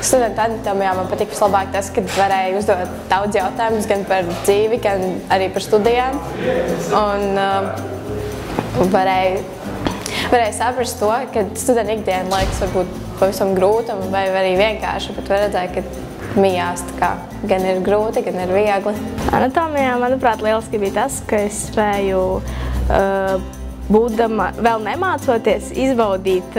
Studentu anatomijā man patīk vislabāk tas, ka varēja uzdot daudz jautājumus gan par dzīvi, gan arī par studijām. Un varēja saprast to, ka studentu ikdiena laiks var būt pavisam grūta vai arī vienkārši, bet var redzēt, ka mijās gan ir grūti, gan ir viegli. Anatomijā, manuprāt, lieliski bija tas, ka es spēju būdama vēl nemācoties, izbaudīt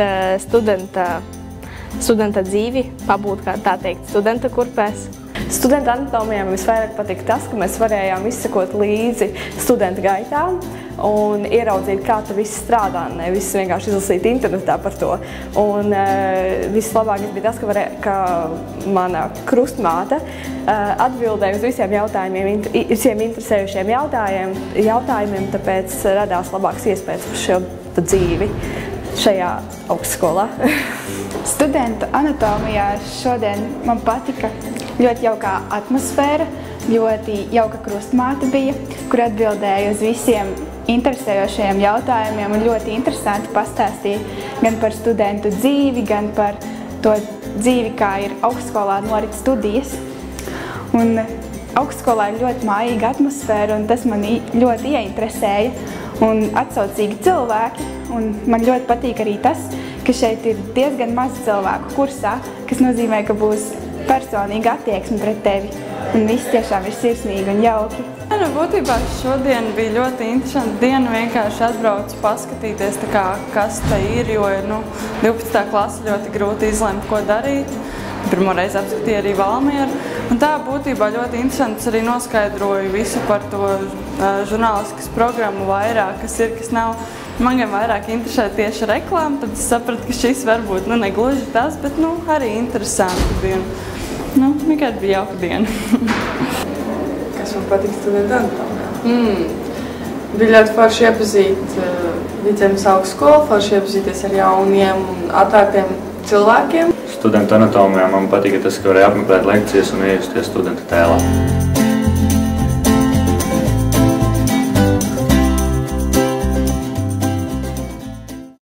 studenta dzīvi, pabūt, kā tā teikt, studenta kurpēs. Studentu anatomijā man visvairāk patika tas, ka mēs varējām izsekot līdzi studentu gaitām un ieraudzīt, kā tas viss strādā, nevis vienkārši izlasīt internetā par to. Un vislabākais bija tas, ka mana krustmāte atbildēja uz visiem interesējušiem jautājumiem, tāpēc radās labāks iespējas par šo dzīvi šajā augstskolā. Studentu anatomijā šodien man patika ļoti jauka atmosfēra, ļoti jauka krustmāte bija, kur atbildēja uz visiem interesējošajiem jautājumiem un ļoti interesanti pastāstīja gan par studentu dzīvi, gan par to dzīvi, kā ir augstskolā norit studijas. Un augstskolā ir ļoti mājīga atmosfēra, un tas mani ļoti ieinteresēja, un atsaucīgi cilvēki, un man ļoti patīk arī tas, ka šeit ir diezgan maz cilvēku kursā, kas nozīmē, ka būs personīga attieksme pret tevi, un viss tiešām ir sirsnīgi un jauki. Būtībā šodien bija ļoti interesanti diena, vienkārši atbraucu paskatīties, kas te ir, jo 12. klase ļoti grūti izlemt, ko darīt. Pirmoreiz apskatīju arī Valmieru, un tā būtībā ļoti interesants arī noskaidroju visu par to žurnālistikas programmu vairāk, kas ir, kas nav. Man gan vairāk interesē tieši reklāma, tad es sapratu, ka šis varbūt negluži tas, bet arī interesanti bija. Vienkārši bija jauka diena. Kas man patīk studentu anatomijā? Bija ļoti forši iepazīt Vidzemes augstskolu, forši iepazīties ar jauniem un atvērtiem cilvēkiem. Studentu anatomijā man patīk tas, ka varēja apmeklēt lekcijas un iejusties studenta tēlā.